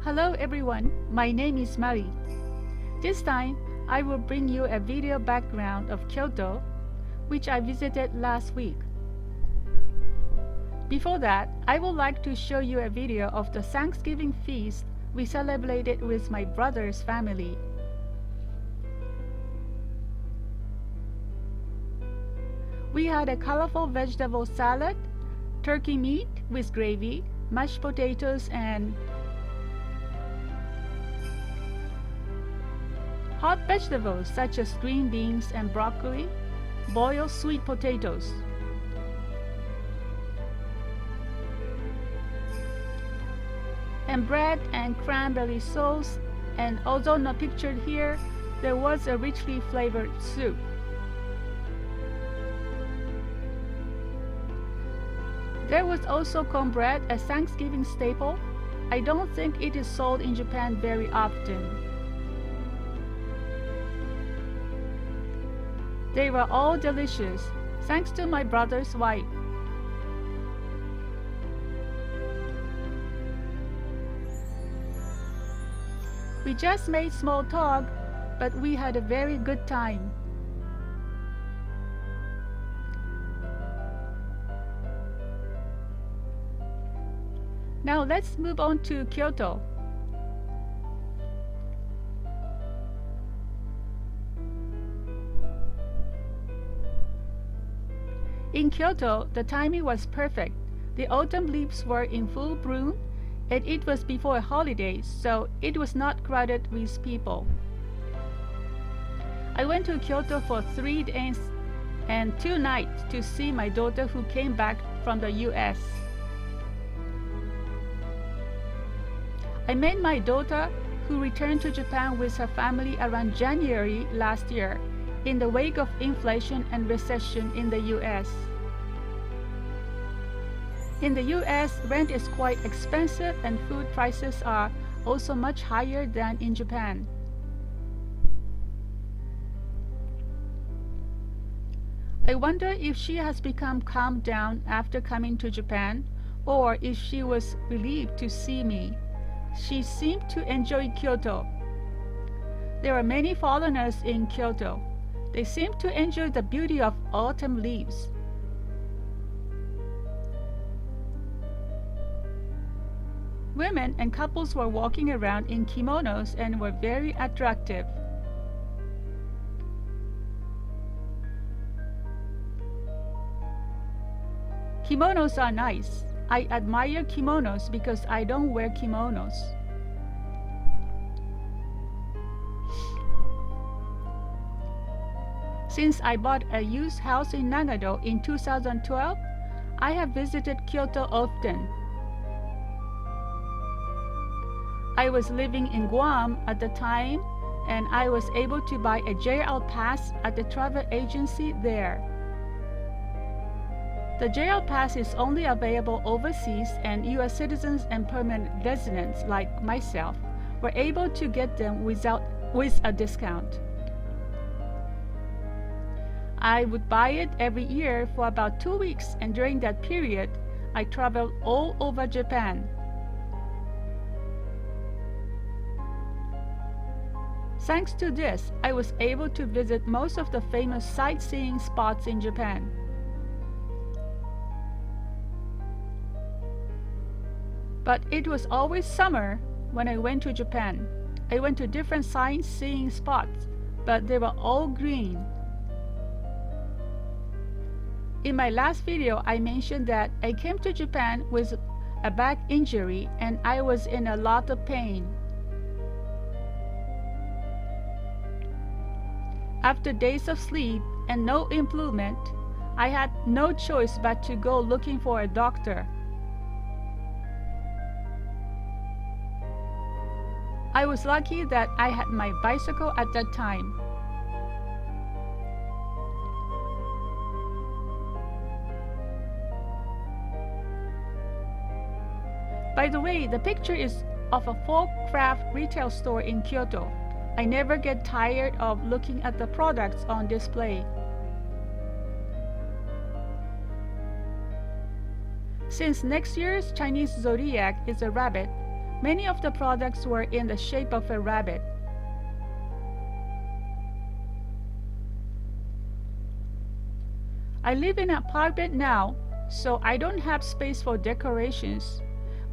Hello everyone, my name is Mari. This time, I will bring you a video background of Kyoto, which I visited last week. Before that, I would like to show you a video of the Thanksgiving feast we celebrated with my brother's family. We had a colorful vegetable salad, turkey meat with gravy, mashed potatoes, and hot vegetables such as green beans and broccoli, boiled sweet potatoes. And bread and cranberry sauce, and although not pictured here, there was a richly flavored soup. There was also cornbread, a Thanksgiving staple. I don't think it is sold in Japan very often. They were all delicious, thanks to my brother's wife. We just made small talk, but we had a very good time. Now let's move on to Kyoto. In Kyoto, the timing was perfect. The autumn leaves were in full bloom, and it was before holidays, so it was not crowded with people. I went to Kyoto for 3 days and 2 nights to see my daughter who came back from the US. I met my daughter, who returned to Japan with her family around January last year, in the wake of inflation and recession in the US. In the US, rent is quite expensive and food prices are also much higher than in Japan. I wonder if she has become calmed down after coming to Japan, or if she was relieved to see me. She seemed to enjoy Kyoto. There are many foreigners in Kyoto. They seem to enjoy the beauty of autumn leaves. Women and couples were walking around in kimonos and were very attractive. Kimonos are nice. I admire kimonos because I don't wear kimonos. Since I bought a used house in Nagano in 2012, I have visited Kyoto often. I was living in Guam at the time, and I was able to buy a JR pass at the travel agency there. The JR pass is only available overseas, and US citizens and permanent residents like myself were able to get them with a discount. I would buy it every year for about 2 weeks, and during that period, I traveled all over Japan. Thanks to this, I was able to visit most of the famous sightseeing spots in Japan. But it was always summer when I went to Japan. I went to different sightseeing spots, but they were all green. In my last video, I mentioned that I came to Japan with a back injury and I was in a lot of pain. After days of sleep and no improvement, I had no choice but to go looking for a doctor. I was lucky that I had my bicycle at that time. By the way, the picture is of a folk craft retail store in Kyoto. I never get tired of looking at the products on display. Since next year's Chinese zodiac is a rabbit, Many of the products were in the shape of a rabbit. I live in an apartment now, so I don't have space for decorations,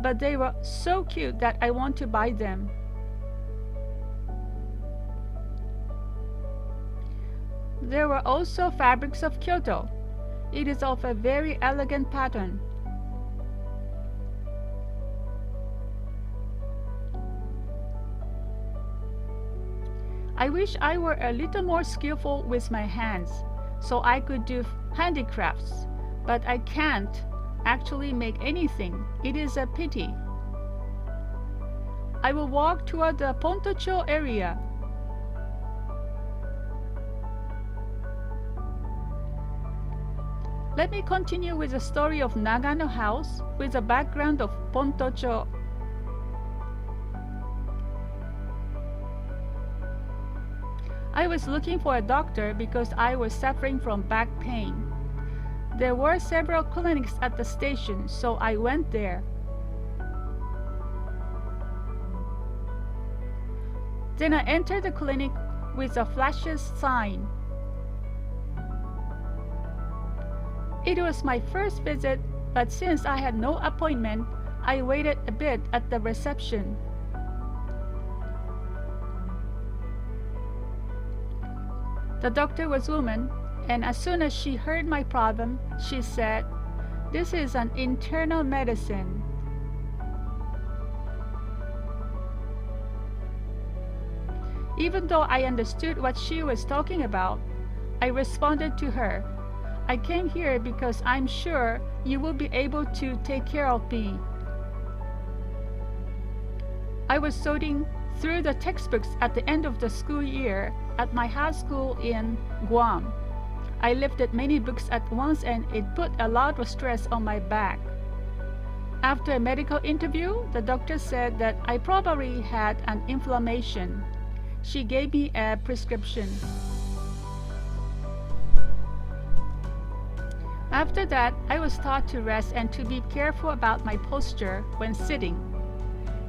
but they were so cute that I want to buy them. There were also fabrics of Kyoto. It is of a very elegant pattern. I wish I were a little more skillful with my hands, so I could do handicrafts, but I can't actually make anything. It is a pity. I will walk toward the Pontocho area. Let me continue with the story of Nagano House with the background of Pontocho. I was looking for a doctor because I was suffering from back pain. There were several clinics at the station, so I went there. Then I entered the clinic with a flashes sign. It was my first visit, but since I had no appointment, I waited a bit at the reception. The doctor was a woman, and as soon as she heard my problem, she said, "This is an internal medicine." Even though I understood what she was talking about, I responded to her, "I came here because I'm sure you will be able to take care of me." I was sorting through the textbooks at the end of the school year at my high school in Guam. I lifted many books at once and it put a lot of stress on my back. After a medical interview, the doctor said that I probably had an inflammation. She gave me a prescription. After that, I was taught to rest and to be careful about my posture when sitting.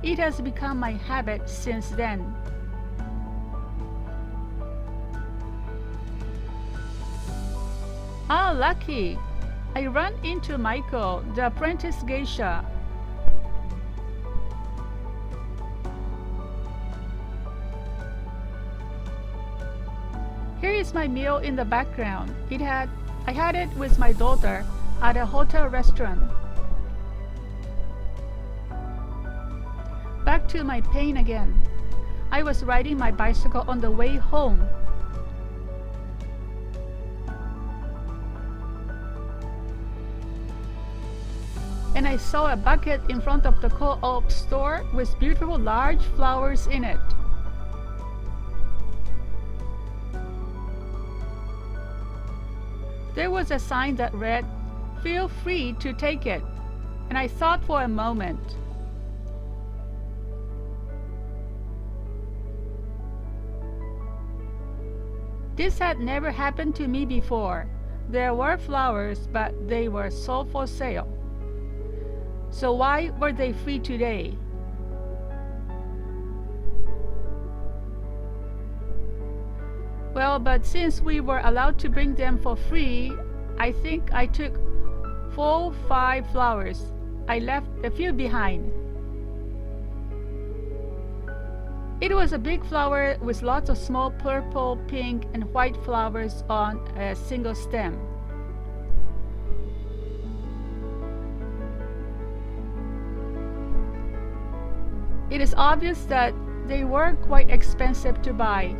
It has become my habit since then. Ah, lucky! I ran into Michael, the apprentice geisha. Here is my meal in the background. I had it with my daughter at a hotel restaurant. Back to my pain again. I was riding my bicycle on the way home. And I saw a bucket in front of the co-op store with beautiful large flowers in it. There was a sign that read, "Feel free to take it," and I thought for a moment. This had never happened to me before. There were flowers, but they were sold for sale. So why were they free today? Well, but since we were allowed to bring them for free, I think I took 4-5 flowers. I left a few behind. It was a big flower with lots of small purple, pink, and white flowers on a single stem. It is obvious that they were quite expensive to buy.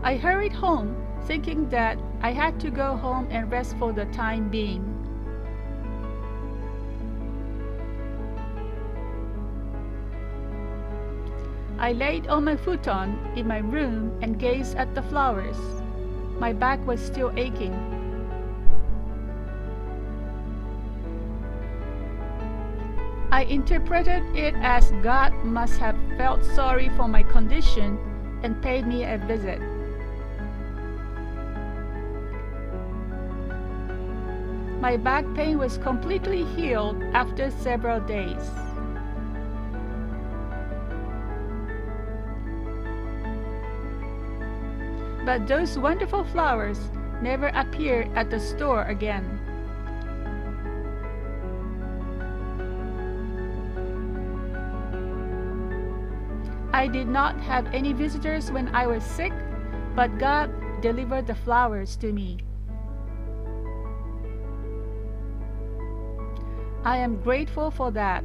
I hurried home, thinking that I had to go home and rest for the time being. I laid on my futon in my room and gazed at the flowers. My back was still aching. I interpreted it as God must have felt sorry for my condition and paid me a visit. My back pain was completely healed after several days. But those wonderful flowers never appeared at the store again. I did not have any visitors when I was sick, but God delivered the flowers to me. I am grateful for that.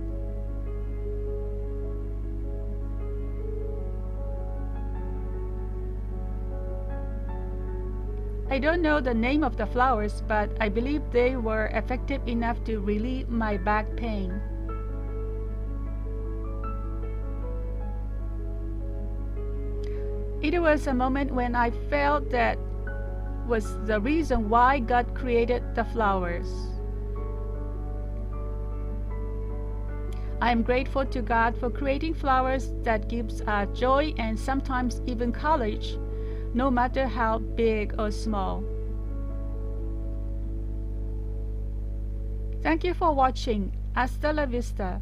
I don't know the name of the flowers, but I believe they were effective enough to relieve my back pain. It was a moment when I felt that was the reason why God created the flowers. I am grateful to God for creating flowers that gives joy and sometimes even courage, no matter how big or small. Thank you for watching. Hasta la vista.